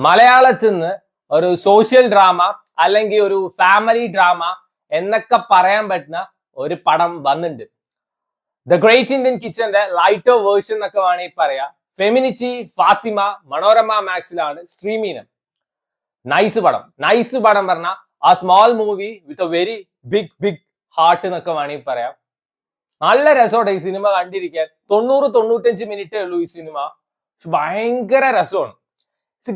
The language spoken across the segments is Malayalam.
മലയാളത്തിൽ നിന്ന് ഒരു സോഷ്യൽ ഡ്രാമ അല്ലെങ്കിൽ ഒരു ഫാമിലി ഡ്രാമ എന്നൊക്കെ പറയാൻ പറ്റുന്ന ഒരു പടം വന്നിട്ടുണ്ട്. ദ ഗ്രേറ്റ് ഇന്ത്യൻ കിച്ചന്റെ ലൈറ്റർ വേർഷൻ എന്നൊക്കെ വേണമെങ്കിൽ പറയാം. ഫെമിനിച്ചി ഫാത്തിമ മനോരമ മാക്സിലാണ് സ്ട്രീം ചെയ്യുന്നത്. നൈസ് പടം പറഞ്ഞാൽ a small movie with a very big heart എന്നൊക്കെ വേണമെങ്കിൽ പറയാം. നല്ല രസമാണ് ഈ സിനിമ കണ്ടിരിക്കാൻ. 90-95 മിനിറ്റേ ഉള്ളൂ ഈ സിനിമ. ഭയങ്കര രസമാണ്.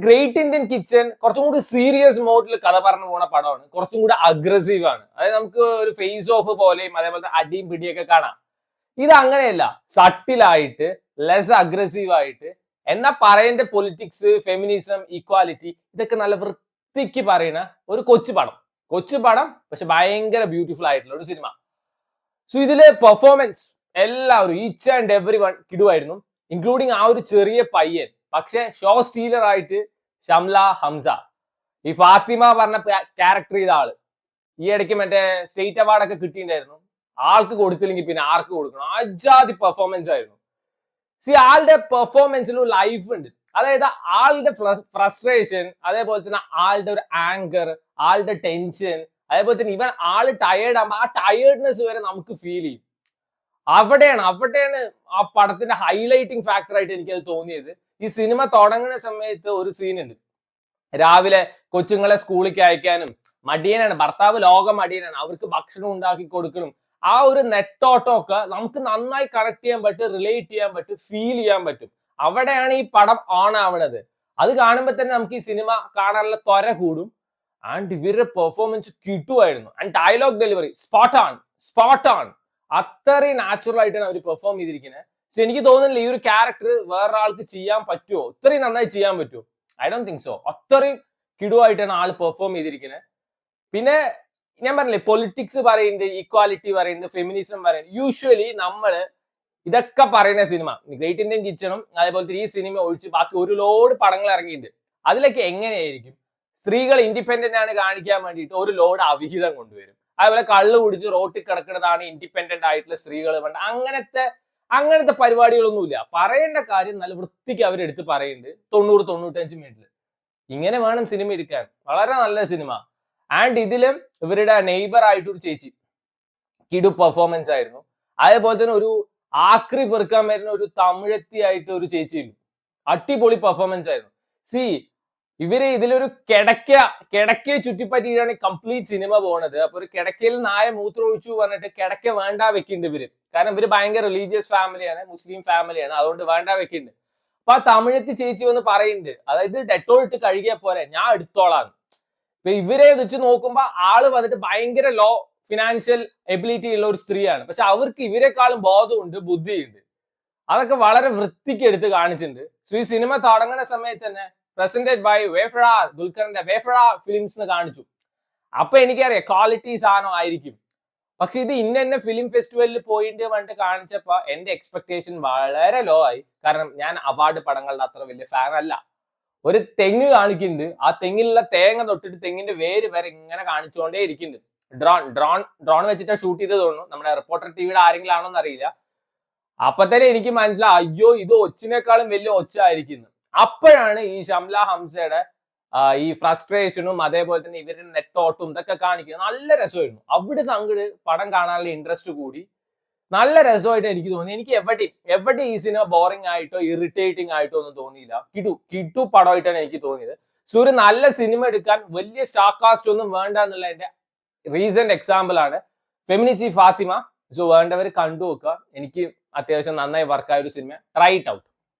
ഗ്രേറ്റ് ഇന്ത്യൻ കിച്ചൺ കുറച്ചും കൂടി സീരിയസ് മോഡിൽ കഥ പറഞ്ഞു പോണ പടമാണ്. കുറച്ചും കൂടി അഗ്രസീവ് ആണ്. അതായത് നമുക്ക് ഒരു ഫേസ് ഓഫ് പോലെയും അതേപോലെ അടിയും പിടിയൊക്കെ കാണാം. ഇത് അങ്ങനെയല്ല, സട്ടിലായിട്ട് ലെസ് അഗ്രസീവ് ആയിട്ട്, എന്നാ പറയേണ്ട പൊളിറ്റിക്സ്, ഫെമിനിസം, ഈക്വാലിറ്റി ഇതൊക്കെ നല്ല വൃത്തിക്ക് പറയുന്ന ഒരു കൊച്ചു പടം പക്ഷെ ഭയങ്കര ബ്യൂട്ടിഫുൾ ആയിട്ടുള്ള ഒരു സിനിമ. സോ ഇതിലെ പെർഫോമൻസ് എല്ലാവരും ഈച്ച് ആൻഡ് എവറി വൺ കിടുവായിരുന്നു, ഇൻക്ലൂഡിങ് ആ ഒരു ചെറിയ പയ്യൻ. പക്ഷെ ഷോ സ്റ്റീലർ ആയിട്ട് ഷംല ഹംസ, ഈ ഫാത്തിമ പറഞ്ഞ ക്യാരക്ടർ ചെയ്ത ആള് ഈ ഇടയ്ക്ക് മറ്റേ സ്റ്റേറ്റ് അവാർഡൊക്കെ കിട്ടിയിട്ടുണ്ടായിരുന്നു. ആൾക്ക് കൊടുത്തില്ലെങ്കിൽ പിന്നെ ആർക്ക് കൊടുക്കണം? അജാതി പെർഫോമൻസ് ആയിരുന്നു. ആളുടെ പെർഫോമൻസിലും ലൈഫ് ഉണ്ട്. അതായത് ആളുടെ ഫ്രസ്ട്രേഷൻ, അതേപോലെ തന്നെ ആളുടെ ഒരു ആങ്കർ, ആളുടെ ടെൻഷൻ, അതേപോലെ തന്നെ ഇവൻ ആള് ടയേർഡ് ആകുമ്പോൾ ആ ടയേർഡ്നെസ് വരെ നമുക്ക് ഫീൽ ചെയ്യും. അവിടെയാണ് ആ പടത്തിന്റെ ഹൈലൈറ്റിംഗ് ഫാക്ടർ ആയിട്ട് എനിക്കത് തോന്നിയത്. ഈ സിനിമ തുടങ്ങുന്ന സമയത്ത് ഒരു സീൻ ഉണ്ട്. രാവിലെ കൊച്ചുങ്ങളെ സ്കൂളിലേക്ക് അയക്കാനും മടിയനാണ്, ഭർത്താവ് ലോകം മടിയനാണ്, അവർക്ക് ഭക്ഷണം ഉണ്ടാക്കി കൊടുക്കണം. ആ ഒരു നെട്ടോട്ടമൊക്കെ നമുക്ക് നന്നായി കണക്ട് ചെയ്യാൻ പറ്റും, റിലേറ്റ് ചെയ്യാൻ പറ്റും, ഫീൽ ചെയ്യാൻ പറ്റും. അവിടെയാണ് ഈ പടം ഓൺ ആവണത്. അത് കാണുമ്പോൾ തന്നെ നമുക്ക് ഈ സിനിമ കാണാനുള്ള ത്വര കൂടും. ആൻഡ് ഇവരുടെ പെർഫോമൻസ് കിട്ടുമായിരുന്നു. And dialogue delivery spot on. അത്രയും നാച്ചുറൽ ആയിട്ടാണ് അവർ പെർഫോം ചെയ്തിരിക്കുന്നത്. സോ എനിക്ക് തോന്നുന്നില്ല ഈ ഒരു ക്യാരക്ടർ വേറൊരാൾക്ക് ചെയ്യാൻ പറ്റുമോ, ഇത്രയും നന്നായി ചെയ്യാൻ പറ്റുമോ? I don't think so. അത്രയും കിടുവായിട്ടാണ് ആൾ പെർഫോം ചെയ്തിരിക്കുന്നത്. പിന്നെ ഞാൻ പറഞ്ഞില്ലേ, പൊളിറ്റിക്സ് പറയുന്നുണ്ട്, ഈക്വാലിറ്റി പറയുന്നുണ്ട്, ഫെമിനിസം പറയുന്നുണ്ട്. യൂഷ്വലി നമ്മള് ഇതൊക്കെ പറയുന്ന സിനിമ ഗ്രേറ്റ് ഇന്ത്യൻ കിച്ചണും അതേപോലത്തെ ഈ സിനിമ ഒഴിച്ച് ബാക്കി ഒരു ലോഡ് പടങ്ങൾ ഇറങ്ങിയിട്ടുണ്ട്. അതിലൊക്കെ എങ്ങനെയായിരിക്കും സ്ത്രീകൾ ഇൻഡിപെൻഡന്റ് ആണ് കാണിക്കാൻ വേണ്ടിയിട്ട് ഒരു ലോഡ് അവിഹിതം കൊണ്ടുവരും. അതേപോലെ കള്ളു കുടിച്ച് റോട്ടിൽ കിടക്കുന്നതാണ് ഇൻഡിപെൻഡന്റ് ആയിട്ടുള്ള സ്ത്രീകൾ. അങ്ങനത്തെ പരിപാടികളൊന്നുമില്ല. പറയേണ്ട കാര്യം നല്ല വൃത്തിക്ക് അവരെടുത്ത് പറയുന്നുണ്ട്. 90-95 മിനിറ്റിൽ ഇങ്ങനെ വേണം സിനിമ എടുക്കാൻ. വളരെ നല്ല സിനിമ. ആൻഡ് ഇതിലും ഇവരുടെ നെയ്ബർ ആയിട്ടൊരു ചേച്ചി കിടു പെർഫോമൻസ് ആയിരുന്നു. അതേപോലെ തന്നെ ഒരു ആക്രി പെറുക്കാൻ വരുന്ന ഒരു തമിഴത്തി ആയിട്ട് ഒരു ചേച്ചിയുണ്ട്. അടിപൊളി പെർഫോമൻസ് ആയിരുന്നു. ഇവര് ഇതിലൊരു കിടക്കയെ ചുറ്റിപ്പറ്റിയിട്ടാണ് കംപ്ലീറ്റ് സിനിമ പോണത്. അപ്പൊ ഒരു കിടക്കയിൽ നായ മൂത്രം ഒഴിച്ചു പറഞ്ഞിട്ട് കിടക്ക വേണ്ട വെക്കുന്നുണ്ട് ഇവര്. കാരണം ഇവര് ഭയങ്കര റിലീജിയസ് ഫാമിലിയാണ്, മുസ്ലിം ഫാമിലിയാണ്, അതുകൊണ്ട് വേണ്ട വെക്കുന്നുണ്ട്. അപ്പൊ ആ തമിഴത്തി ചേച്ചി വന്ന് പറയുന്നുണ്ട്, അതായത് ഡെറ്റോൾ ഇട്ട് കഴുകിയ പോലെ ഞാൻ എടുത്തോളാം. ഇപ്പൊ ഇവരെ വെച്ച് നോക്കുമ്പോ ആള് വന്നിട്ട് ഭയങ്കര ലോ ഫിനാൻഷ്യൽ എബിലിറ്റി ഉള്ള ഒരു സ്ത്രീയാണ്. പക്ഷെ അവർക്ക് ഇവരെക്കാളും ബോധമുണ്ട്, ബുദ്ധിയുണ്ട്. അതൊക്കെ വളരെ വൃത്തിക്ക് എടുത്ത് കാണിച്ചിട്ടുണ്ട്. സോ ഈ സിനിമ തുടങ്ങുന്ന സമയത്ത് തന്നെ പ്രസന്റഡ് ബൈ വേഫ്ര, ദുൽഖറിന്റെ വേഫ്ര ഫിലിംസ് എന്ന് കാണിച്ചു. അപ്പൊ എനിക്കറിയാം ക്വാളിറ്റി സാധനം ആയിരിക്കും. പക്ഷെ ഇത് ഇന്ന ഫിലിം ഫെസ്റ്റിവലിൽ പോയിട്ട് പറഞ്ഞിട്ട് കാണിച്ചപ്പോ എന്റെ എക്സ്പെക്ടേഷൻ വളരെ ലോ ആയി. കാരണം ഞാൻ അവാർഡ് പടങ്ങളുടെ അത്ര വലിയ ഫാൻ അല്ല. ഒരു തെങ്ങ് കാണിക്കുന്നുണ്ട്, ആ തെങ്ങിലുള്ള തേങ്ങ തൊട്ടിട്ട് തെങ്ങിന്റെ വേര് വരെ ഇങ്ങനെ കാണിച്ചുകൊണ്ടേ ഇരിക്കുന്നുണ്ട്. ഡ്രോൺ വെച്ചിട്ട് ഷൂട്ട് ചെയ്ത് തോന്നുന്നു. നമ്മുടെ റിപ്പോർട്ടർ ടിവിയുടെ ആരെങ്കിലും ആണോന്ന് അറിയില്ല. അപ്പൊ തന്നെ എനിക്ക് മനസ്സിലായി, അയ്യോ ഇത് ഒച്ചിനേക്കാളും വലിയ ഒച്ച ആയിരിക്കുന്നു. അപ്പോഴാണ് ഈ ഷംല ഹംസയുടെ ഈ ഫ്രസ്ട്രേഷനും അതേപോലെ തന്നെ ഇവരുടെ നെറ്റോട്ടും ഇതൊക്കെ കാണിക്കുന്നത്. നല്ല രസമായിരുന്നു. അവിടുന്ന് അങ്ങോട്ട് പടം കാണാനുള്ള ഇൻട്രസ്റ്റ് കൂടി. നല്ല രസമായിട്ട് എനിക്ക് തോന്നി. എനിക്ക് എവിടെ ഈ സിനിമ ബോറിംഗ് ആയിട്ടോ ഇറിറ്റേറ്റിംഗ് ആയിട്ടോ ഒന്നും തോന്നിയില്ല. കിടു പടമായിട്ടാണ് എനിക്ക് തോന്നിയത്. സോ ഒരു നല്ല സിനിമ എടുക്കാൻ വലിയ സ്റ്റാർ കാസ്റ്റ് ഒന്നും വേണ്ട എന്നുള്ള എന്റെ റീസെന്റ് എക്സാമ്പിൾ ആണ് ഫെമിനിച്ചി ഫാത്തിമ. സോ വേണ്ടവർ കണ്ടു നോക്കുക. എനിക്ക് അത്യാവശ്യം നന്നായി വർക്കായ ഒരു സിനിമ. Try it out.